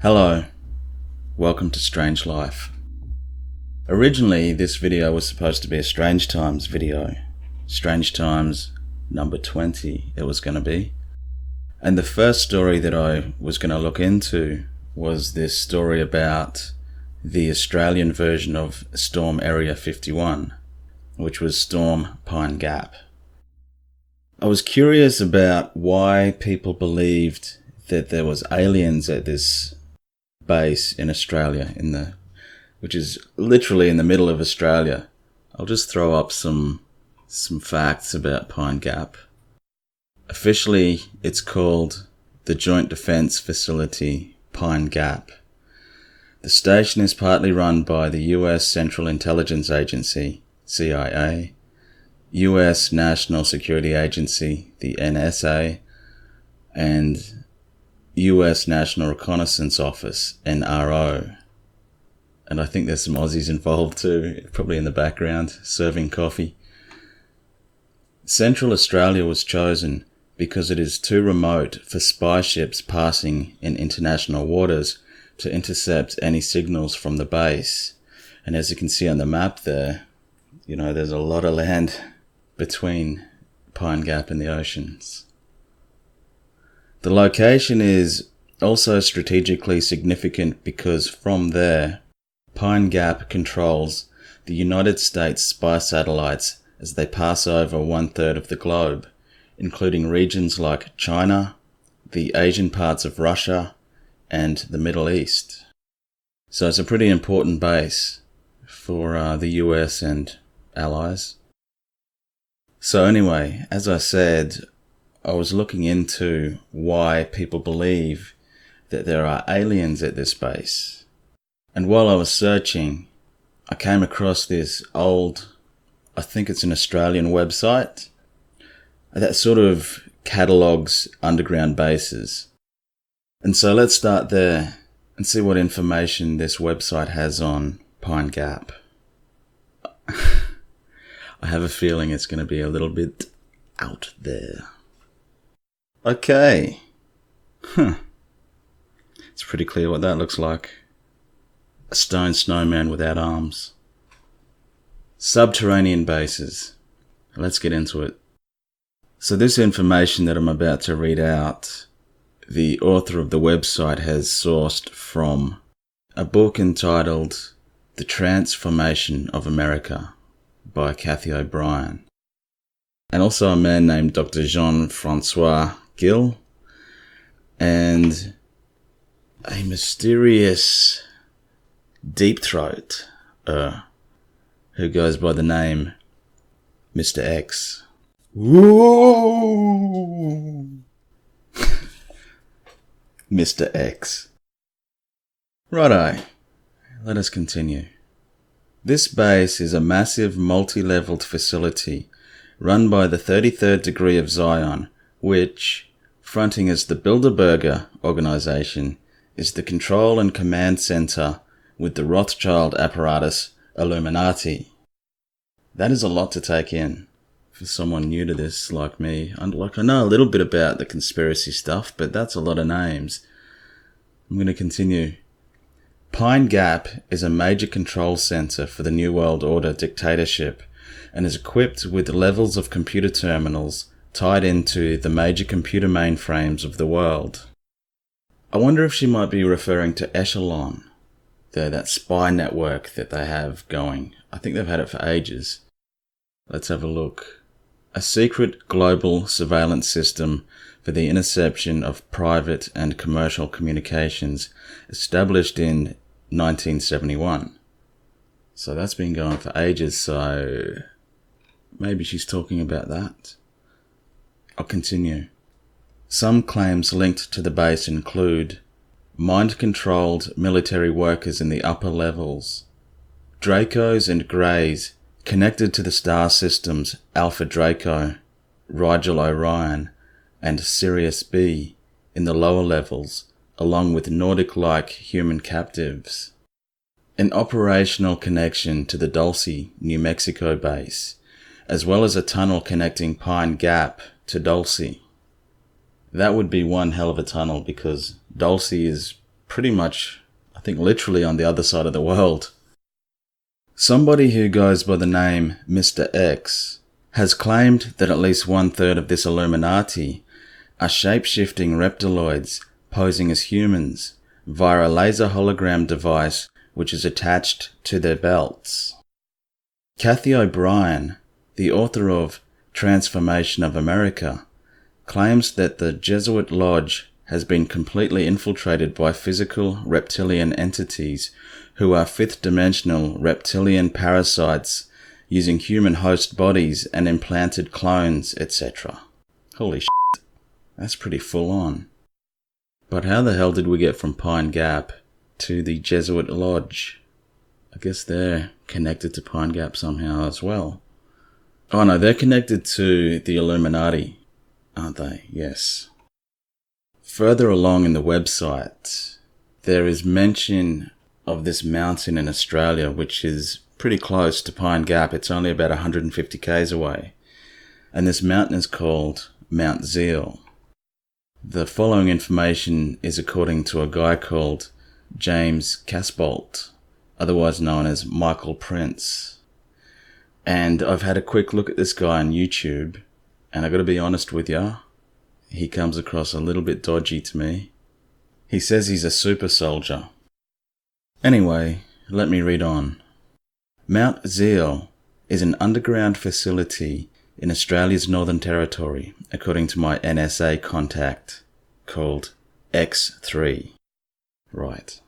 Hello, welcome to Strange Life. Originally, this video was supposed to be a Strange Times video. Strange Times number 20 it was going to be. And the first story that I was going to look into was this story about the Australian version of Storm Area 51, which was Storm Pine Gap. I was curious about why people believed that there was aliens at this base in Australia, which is literally in the middle of Australia. I'll just throw up some facts about Pine Gap. Officially, it's called the Joint Defence Facility Pine Gap. The station is partly run by the US Central Intelligence Agency, CIA, US National Security Agency, the NSA, and US National Reconnaissance Office, NRO. And I think there's some Aussies involved too, probably in the background, serving coffee. Central Australia was chosen because it is too remote for spy ships passing in international waters to intercept any signals from the base. And as you can see on the map there, there's a lot of land between Pine Gap and the oceans. The location is also strategically significant because from there, Pine Gap controls the United States spy satellites as they pass over 1/3 of the globe, including regions like China, the Asian parts of Russia, and the Middle East. So it's a pretty important base for the US and allies. So anyway, as I said, I was looking into why people believe that there are aliens at this base. And while I was searching, I came across this old, I think it's an Australian website, that sort of catalogues underground bases. And so let's start there and see what information this website has on Pine Gap. I have a feeling it's going to be a little bit out there. Okay. It's pretty clear what that looks like. A stone snowman without arms. Subterranean bases. Let's get into it. So this information that I'm about to read out, the author of the website has sourced from a book entitled The Transformation of America by Cathy O'Brien. And also a man named Dr. Jean-Francois Gill, and a mysterious deep throat who goes by the name Mr. X. Whoa! Mr. X. Righto, let us continue. This base is a massive multi-leveled facility run by the 33rd degree of Zion, which, fronting as the Bilderberger organization, is the control and command center with the Rothschild apparatus Illuminati. That is a lot to take in for someone new to this like me. I know a little bit about the conspiracy stuff, but that's a lot of names. I'm going to continue. Pine Gap is a major control center for the New World Order dictatorship and is equipped with levels of computer terminals tied into the major computer mainframes of the world. I wonder if she might be referring to Echelon, that spy network that they have going. I think they've had it for ages. Let's have a look. A secret global surveillance system for the interception of private and commercial communications established in 1971. So that's been going for ages, so maybe she's talking about that. I'll continue. Some claims linked to the base include mind-controlled military workers in the upper levels, Dracos and Greys connected to the star systems Alpha Draco, Rigel Orion, and Sirius B in the lower levels, along with Nordic-like human captives. An operational connection to the Dulce, New Mexico base, as well as a tunnel connecting Pine Gap to Dulce. That would be one hell of a tunnel because Dulce is pretty much, I think literally on the other side of the world. Somebody who goes by the name Mr. X has claimed that at least 1/3 of this Illuminati are shape-shifting reptiloids posing as humans via a laser hologram device which is attached to their belts. Kathy O'Brien, the author of Transformation of America, claims that the Jesuit Lodge has been completely infiltrated by physical reptilian entities who are fifth-dimensional reptilian parasites using human host bodies and implanted clones, etc. Holy shit, that's pretty full on. But how the hell did we get from Pine Gap to the Jesuit Lodge? I guess they're connected to Pine Gap somehow as well. Oh no, they're connected to the Illuminati, aren't they? Yes. Further along in the website, there is mention of this mountain in Australia, which is pretty close to Pine Gap. It's only about 150 k's away. And this mountain is called Mount Zeal. The following information is according to a guy called James Casbolt, otherwise known as Michael Prince. And I've had a quick look at this guy on YouTube, and I gotta be honest with ya, he comes across a little bit dodgy to me. He says he's a super soldier. Anyway, let me read on. Mount Zeal is an underground facility in Australia's Northern Territory, according to my NSA contact, called X3. Right.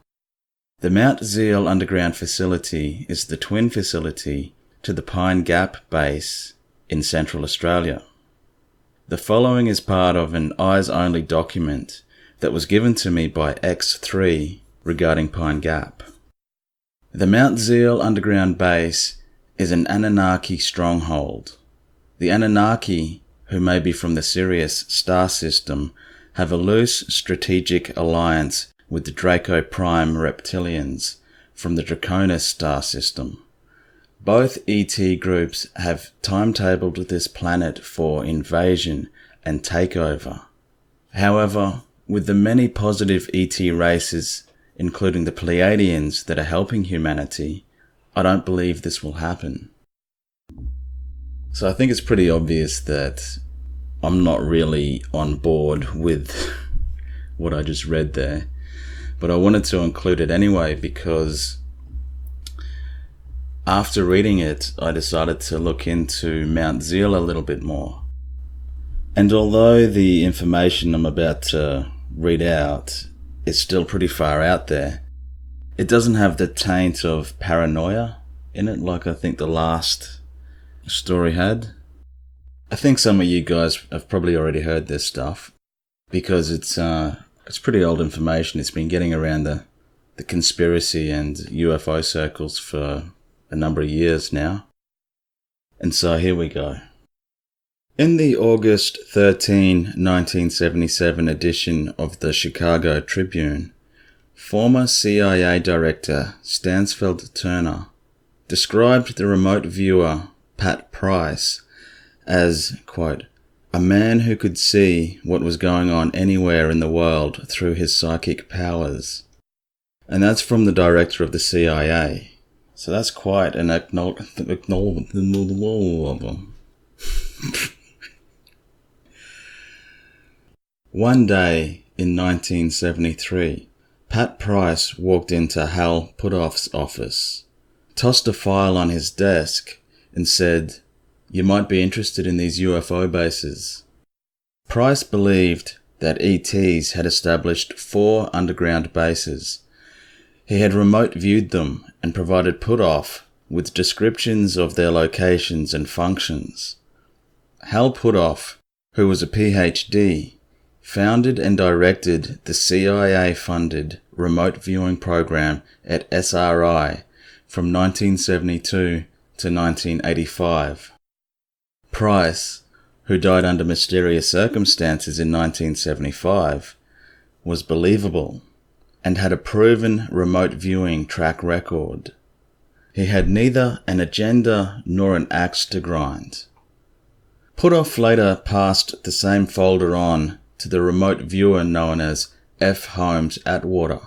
The Mount Zeal underground facility is the twin facility to the Pine Gap base in Central Australia. The following is part of an eyes-only document that was given to me by X3 regarding Pine Gap. The Mount Zeal underground base is an Anunnaki stronghold. The Anunnaki, who may be from the Sirius star system, have a loose strategic alliance with the Draco Prime reptilians from the Draconis star system. Both ET groups have timetabled this planet for invasion and takeover. However, with the many positive ET races, including the Pleiadians that are helping humanity, I don't believe this will happen. So I think it's pretty obvious that I'm not really on board with what I just read there, but I wanted to include it anyway because after reading it, I decided to look into Mount Zeal a little bit more. And although the information I'm about to read out is still pretty far out there, it doesn't have the taint of paranoia in it like I think the last story had. I think some of you guys have probably already heard this stuff because it's pretty old information. It's been getting around the conspiracy and UFO circles for a number of years now. And so here we go. In the August 13, 1977 edition of the Chicago Tribune, former CIA Director Stansfeld Turner described the remote viewer Pat Price as, quote, a man who could see what was going on anywhere in the world through his psychic powers. And that's from the director of the CIA. So that's quite an acknowledgement. One day in 1973, Pat Price walked into Hal Puthoff's office, tossed a file on his desk, and said, "You might be interested in these UFO bases." Price believed that ETs had established 4 underground bases. He had remote viewed them and provided Puthoff with descriptions of their locations and functions. Hal Puthoff, who was a PhD, founded and directed the CIA-funded remote viewing program at SRI from 1972 to 1985. Price, who died under mysterious circumstances in 1975, was believable and had a proven remote viewing track record. He had neither an agenda nor an axe to grind. Puthoff later passed the same folder on to the remote viewer known as F. Holmes Atwater,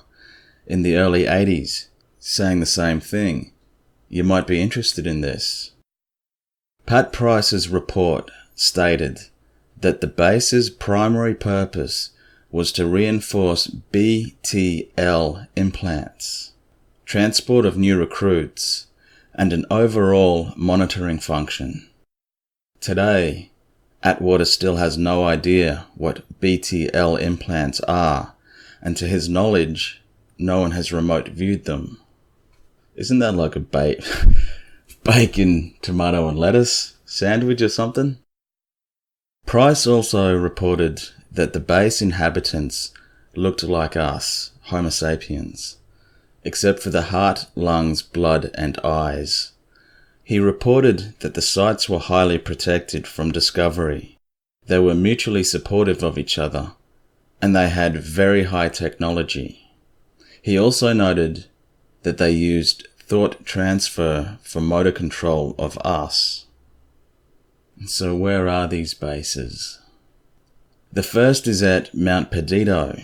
in the early 80s saying the same thing. You might be interested in this. Pat Price's report stated that the base's primary purpose was to reinforce BTL implants, transport of new recruits, and an overall monitoring function. Today, Atwater still has no idea what BTL implants are, and to his knowledge, no one has remote viewed them. Isn't that like a bacon, tomato and lettuce sandwich or something? Price also reported that the base inhabitants looked like us, Homo sapiens, except for the heart, lungs, blood and eyes. He reported that the sites were highly protected from discovery. They were mutually supportive of each other, and they had very high technology. He also noted that they used thought transfer for motor control of us. So where are these bases? The first is at Mount Perdido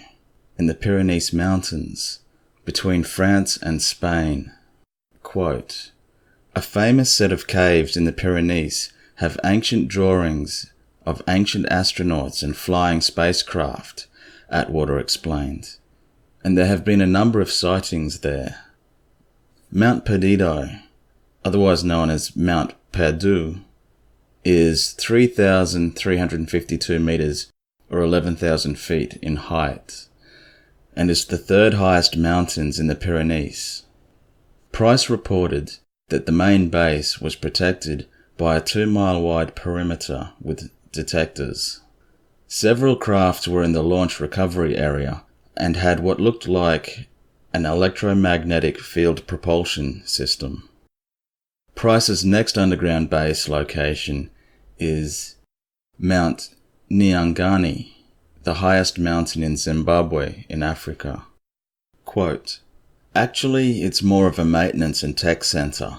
in the Pyrenees Mountains between France and Spain. Quote, "A famous set of caves in the Pyrenees have ancient drawings of ancient astronauts and flying spacecraft," Atwater explained, "and there have been a number of sightings there." Mount Perdido, otherwise known as Mount Perdu, is 3,352 meters or 11,000 feet in height, and is the third highest mountains in the Pyrenees. Price reported that the main base was protected by a 2-mile-wide perimeter with detectors. Several crafts were in the launch recovery area and had what looked like an electromagnetic field propulsion system. Price's next underground base location is Mount Nyangani, the highest mountain in Zimbabwe in Africa. Quote, "Actually, it's more of a maintenance and tech center.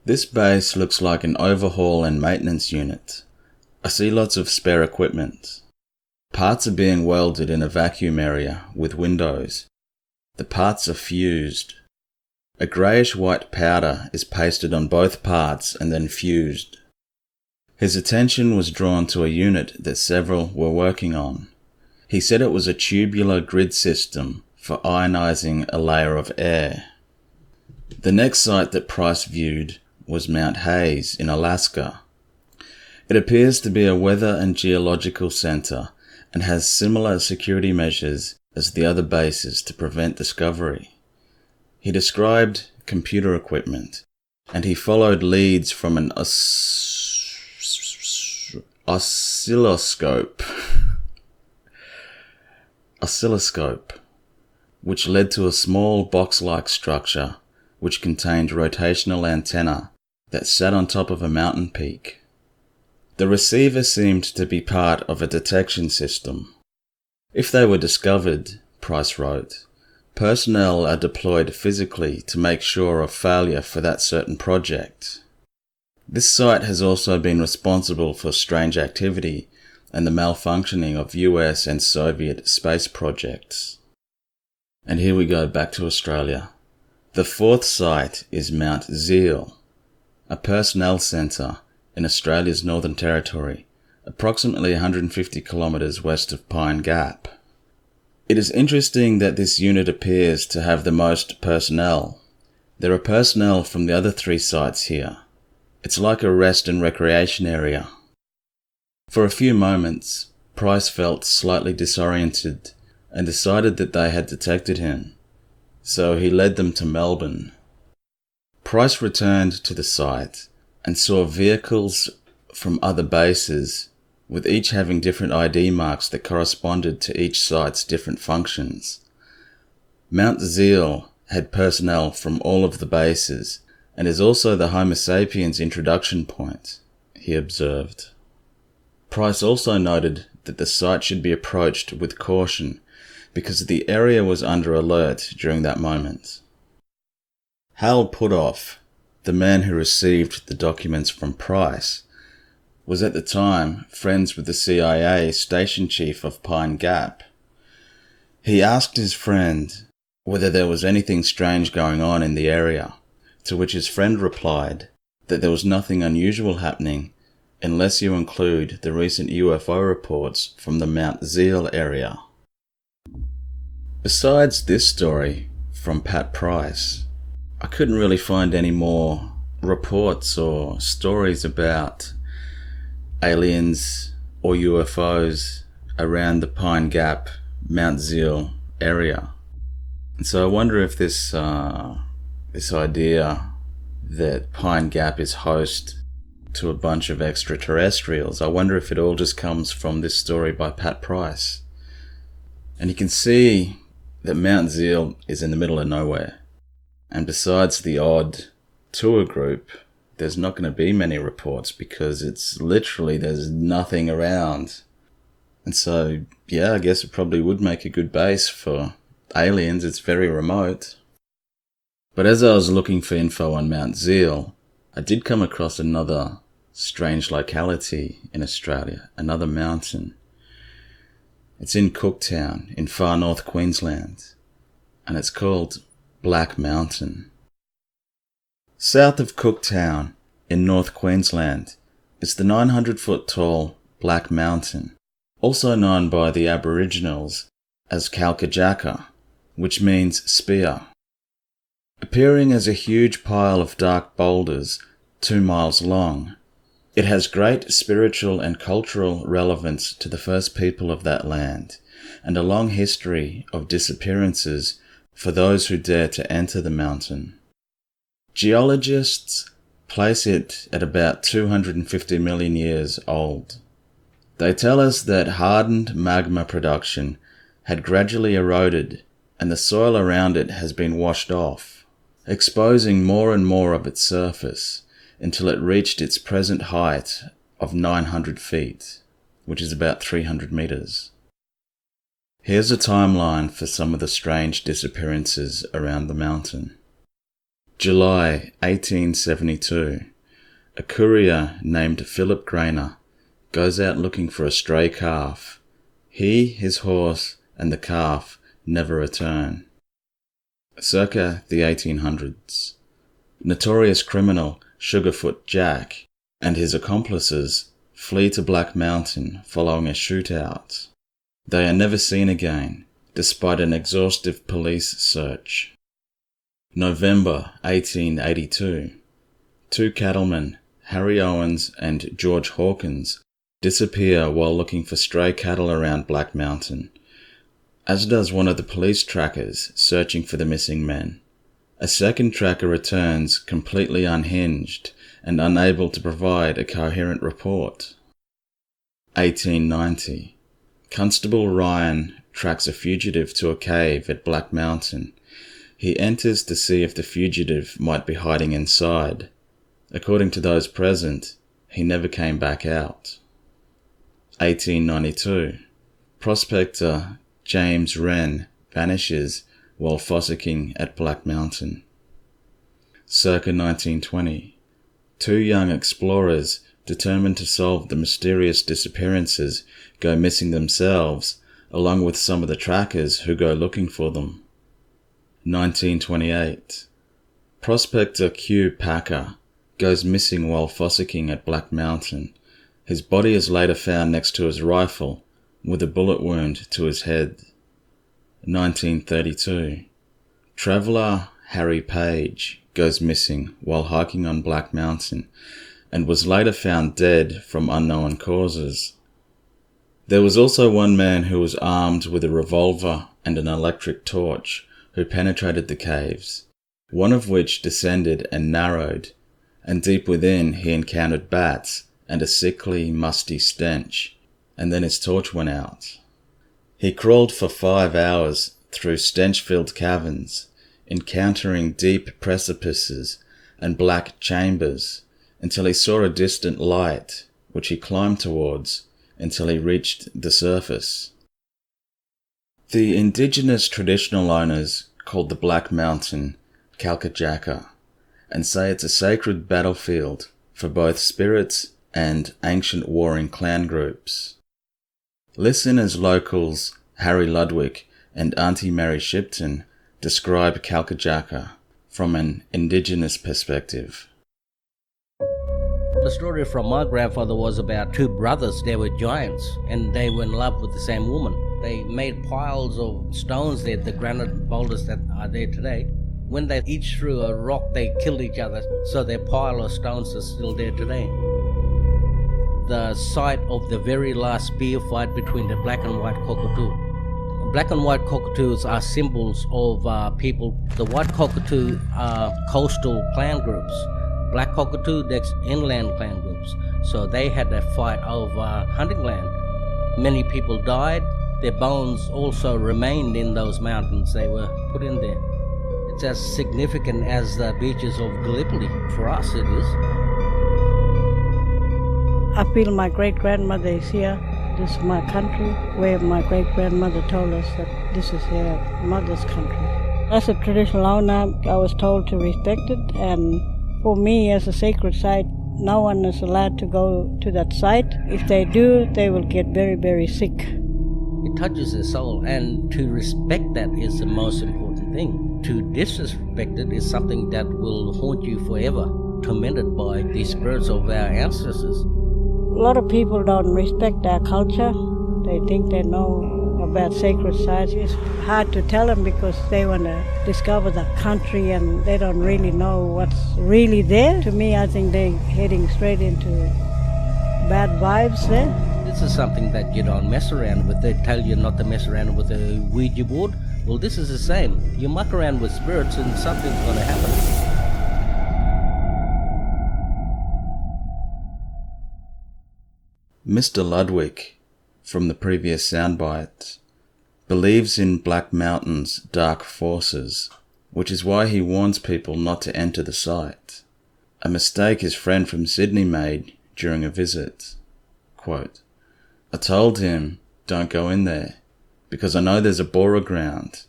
This base looks like an overhaul and maintenance unit. I see lots of spare equipment. Parts are being welded in a vacuum area with windows. The parts are fused. A greyish-white powder is pasted on both parts and then fused." His attention was drawn to a unit that several were working on. He said it was a tubular grid system for ionizing a layer of air. The next site that Price viewed was Mount Hayes in Alaska. It appears to be a weather and geological center and has similar security measures as the other bases to prevent discovery. He described computer equipment, and he followed leads from an oscilloscope, which led to a small box-like structure which contained rotational antenna that sat on top of a mountain peak. The receiver seemed to be part of a detection system. If they were discovered, Price wrote, personnel are deployed physically to make sure of failure for that certain project. This site has also been responsible for strange activity and the malfunctioning of US and Soviet space projects. And here we go back to Australia. The fourth site is Mount Zeil, a personnel centre in Australia's Northern Territory, approximately 150 kilometres west of Pine Gap. It is interesting that this unit appears to have the most personnel. There are personnel from the other 3 sites here. It's like a rest and recreation area. For a few moments, Price felt slightly disoriented and decided that they had detected him, so he led them to Melbourne. Price returned to the site and saw vehicles from other bases, with each having different ID marks that corresponded to each site's different functions. Mount Zeil had personnel from all of the bases and is also the Homo sapiens introduction point, he observed. Price also noted that the site should be approached with caution because the area was under alert during that moment. Hal Puthoff, the man who received the documents from Price, was at the time friends with the CIA station chief of Pine Gap. He asked his friend whether there was anything strange going on in the area, to which his friend replied that there was nothing unusual happening unless you include the recent UFO reports from the Mount Zeal area. Besides this story from Pat Price, I couldn't really find any more reports or stories about aliens or UFOs around the Pine Gap, Mount Zeal area. And so I wonder if this idea that Pine Gap is host to a bunch of extraterrestrials, I wonder if it all just comes from this story by Pat Price. And you can see that Mount Zeal is in the middle of nowhere. And besides the odd tour group, there's not going to be many reports because it's literally, there's nothing around. And so, yeah, I guess it probably would make a good base for aliens. It's very remote. But as I was looking for info on Mount Zeal, I did come across another strange locality in Australia, another mountain. It's in Cooktown in far north Queensland, and it's called Black Mountain. South of Cooktown in North Queensland is the 900-foot tall Black Mountain, also known by the Aboriginals as Kalkajaka, which means spear. Appearing as a huge pile of dark boulders 2 miles long, it has great spiritual and cultural relevance to the first people of that land, and a long history of disappearances for those who dare to enter the mountain. Geologists place it at about 250 million years old. They tell us that hardened magma production had gradually eroded and the soil around it has been washed off, exposing more and more of its surface until it reached its present height of 900 feet, which is about 300 meters. Here's a timeline for some of the strange disappearances around the mountain. July 1872, a courier named Philip Grainer goes out looking for a stray calf. He, his horse, and the calf never return. Circa the 1800s, notorious criminal Sugarfoot Jack and his accomplices flee to Black Mountain following a shootout. They are never seen again, despite an exhaustive police search. November 1882, 2 cattlemen, Harry Owens and George Hawkins, disappear while looking for stray cattle around Black Mountain, as does one of the police trackers searching for the missing men. A second tracker returns completely unhinged and unable to provide a coherent report. 1890. Constable Ryan tracks a fugitive to a cave at Black Mountain. He enters to see if the fugitive might be hiding inside. According to those present, he never came back out. 1892. Prospector James Wren vanishes while fossicking at Black Mountain. Circa 1920. 2 young explorers determined to solve the mysterious disappearances go missing themselves, along with some of the trackers who go looking for them. 1928. Prospector Q. Packer goes missing while fossicking at Black Mountain. His body is later found next to his rifle, with a bullet wound to his head. 1932. Traveller Harry Page goes missing while hiking on Black Mountain, and was later found dead from unknown causes. There was also one man who was armed with a revolver and an electric torch who penetrated the caves, one of which descended and narrowed, and deep within he encountered bats and a sickly, musty stench, and then his torch went out. He crawled for 5 hours through stench-filled caverns, encountering deep precipices and black chambers, until he saw a distant light, which he climbed towards until he reached the surface. The indigenous traditional owners called the Black Mountain Kalkajaka, and say it's a sacred battlefield for both spirits and ancient warring clan groups. Listen as locals Harry Ludwig and Auntie Mary Shipton describe Kalkajaka from an indigenous perspective. The story from my grandfather was about two brothers. They were giants and they were in love with the same woman. They made piles of stones there, the granite boulders that are there today. When they each threw a rock, they killed each other. So their pile of stones is still there today. The site of the very last spear fight between the black and white cockatoo. Black and white cockatoos are symbols of people. The white cockatoo are coastal clan groups. Black cockatoo, that's inland clan groups. So they had a fight over hunting land. Many people died. Their bones also remained in those mountains. They were put in there. It's as significant as the beaches of Gallipoli. For us, it is. I feel my great-grandmother is here. This is my country, where my great-grandmother told us that this is her mother's country. As a traditional owner, I was told to respect it, and for me, as a sacred site, no one is allowed to go to that site. If they do, they will get very, very sick. It touches their soul, and to respect that is the most important thing. To disrespect it is something that will haunt you forever, tormented by the spirits of our ancestors. A lot of people don't respect our culture. They think they know about sacred sites. It's hard to tell them because they want to discover the country and they don't really know what's really there. To me, I think they're heading straight into bad vibes there. This is something that you don't mess around with. They tell you not to mess around with a Ouija board. Well, this is the same. You muck around with spirits and something's going to happen. Mr. Ludwig, from the previous soundbite, believes in Black Mountain's dark forces, which is why he warns people not to enter the site, a mistake his friend from Sydney made during a visit. Quote, "I told him, don't go in there, because I know there's a bora ground,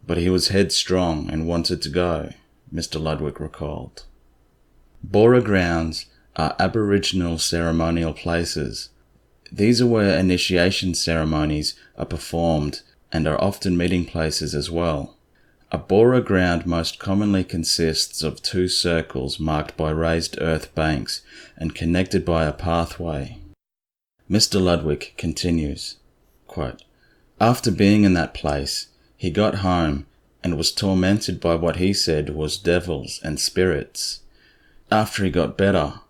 but he was headstrong and wanted to go," Mr. Ludwig recalled. Bora grounds are Aboriginal ceremonial places. These are where initiation ceremonies are performed and are often meeting places as well. A bora ground most commonly consists of two circles marked by raised earth banks and connected by a pathway. Mr. Ludwig continues, quote, "After being in that place, he got home and was tormented by what he said was devils and spirits. After he got better,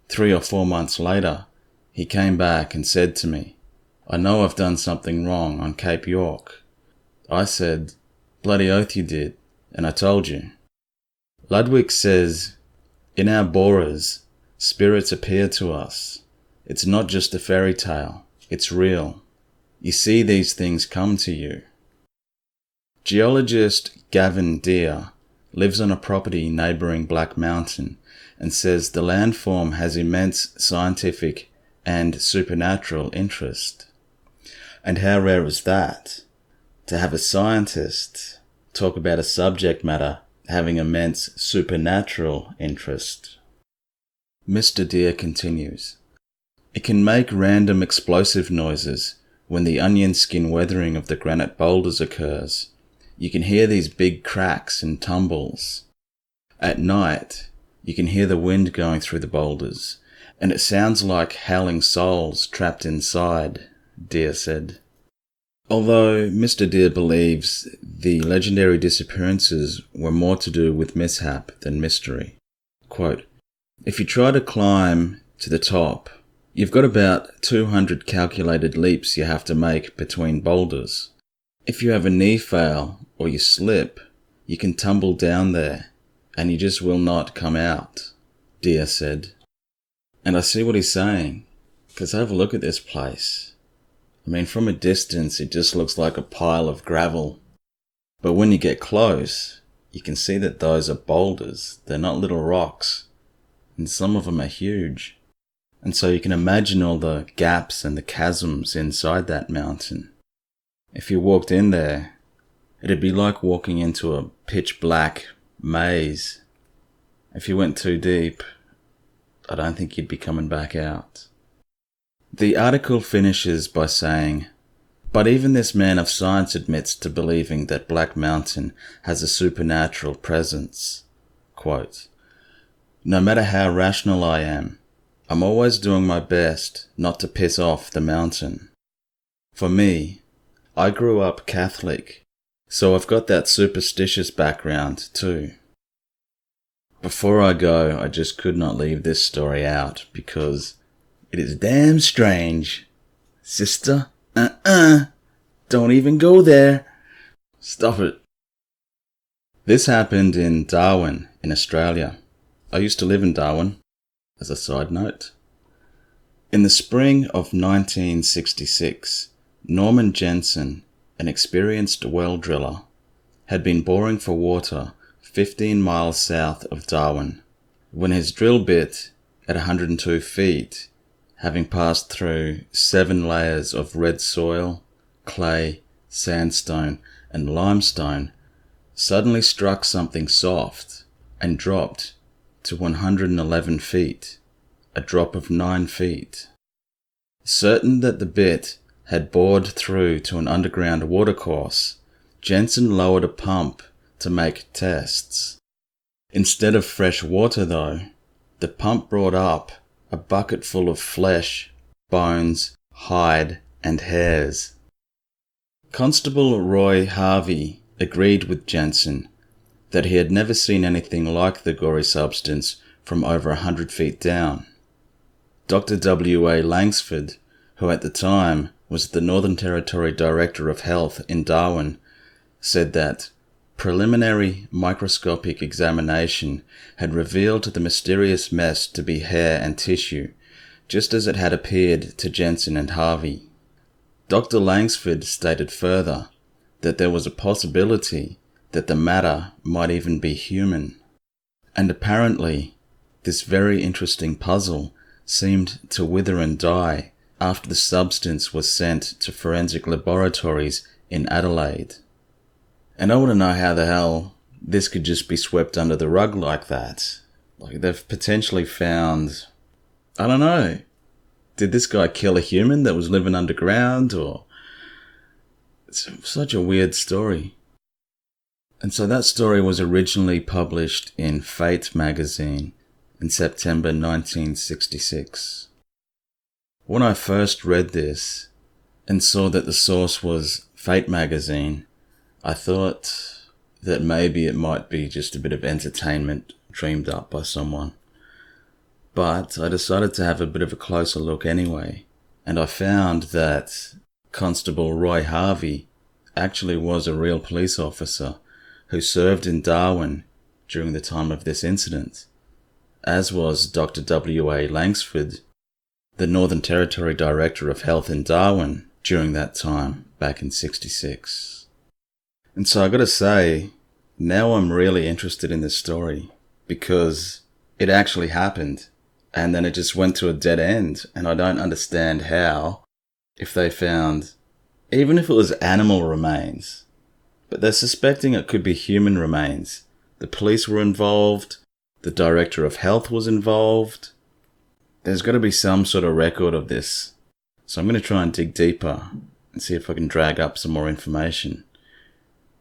3 or 4 months later, he came back and said to me, 'I know I've done something wrong on Cape York.' I said, 'Bloody oath you did, and I told you.'" Ludwig says, "In our boras, spirits appear to us. It's not just a fairy tale, it's real. You see these things come to you." Geologist Gavin Deere lives on a property neighbouring Black Mountain and says the landform has immense scientific and supernatural interest. And how rare is that? To have a scientist talk about a subject matter having immense supernatural interest. Mr. Deere continues, "It can make random explosive noises when the onion skin weathering of the granite boulders occurs. You can hear these big cracks and tumbles. At night, you can hear the wind going through the boulders, and it sounds like howling souls trapped inside," Deere said. Although Mr. Deere believes the legendary disappearances were more to do with mishap than mystery. Quote, "If you try to climb to the top, you've got about 200 calculated leaps you have to make between boulders. If you have a knee fail or you slip, you can tumble down there and you just will not come out," Deere said. And I see what he's saying, because have a look at this place. I mean, from a distance, it just looks like a pile of gravel. But when you get close, you can see that those are boulders. They're not little rocks. And some of them are huge. And so you can imagine all the gaps and the chasms inside that mountain. If you walked in there, it'd be like walking into a pitch black maze. If you went too deep, I don't think you'd be coming back out. The article finishes by saying, But even this man of science admits to believing that Black Mountain has a supernatural presence. Quote, "No matter how rational I am, I'm always doing my best not to piss off the mountain. For me, I grew up Catholic, so I've got that superstitious background too." Before I go, I just could not leave this story out because it is damn strange. Sister, don't even go there. Stop it. This happened in Darwin, in Australia. I used to live in Darwin, as a side note. In the spring of 1966, Norman Jensen, an experienced well driller, had been boring for water 15 miles south of Darwin, when his drill bit, at 102 feet, having passed through 7 layers of red soil, clay, sandstone, and limestone, suddenly struck something soft and dropped to 111 feet, a drop of 9 feet. Certain that the bit had bored through to an underground watercourse, Jensen lowered a pump to make tests. Instead of fresh water though, the pump brought up a bucket full of flesh, bones, hide, and hairs. Constable Roy Harvey agreed with Jensen that he had never seen anything like the gory substance from over 100 feet down. Dr. W.A. Langsford, who at the time was the Northern Territory Director of Health in Darwin, said that preliminary microscopic examination had revealed the mysterious mess to be hair and tissue, just as it had appeared to Jensen and Harvey. Dr. Langsford stated further that there was a possibility that the matter might even be human. And apparently, this very interesting puzzle seemed to wither and die after the substance was sent to forensic laboratories in Adelaide. And I want to know how the hell this could just be swept under the rug like that. Like, they've potentially found, I don't know, did this guy kill a human that was living underground, or... It's such a weird story. And so that story was originally published in Fate magazine in September 1966. When I first read this and saw that the source was Fate magazine, I thought that maybe it might be just a bit of entertainment dreamed up by someone. But I decided to have a bit of a closer look anyway, and I found that Constable Roy Harvey actually was a real police officer who served in Darwin during the time of this incident, as was Dr. W.A. Langsford, the Northern Territory Director of Health in Darwin during that time back in '66. And so I gotta say, now I'm really interested in this story because it actually happened and then it just went to a dead end, and I don't understand how, if they found, even if it was animal remains, but they're suspecting it could be human remains. The police were involved, the Director of Health was involved. There's got to be some sort of record of this. So I'm going to try and dig deeper and see if I can drag up some more information,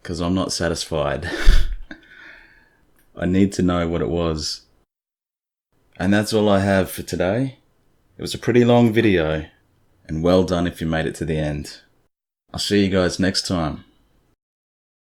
because I'm not satisfied. I need to know what it was. And that's all I have for today. It was a pretty long video, and well done if you made it to the end. I'll see you guys next time.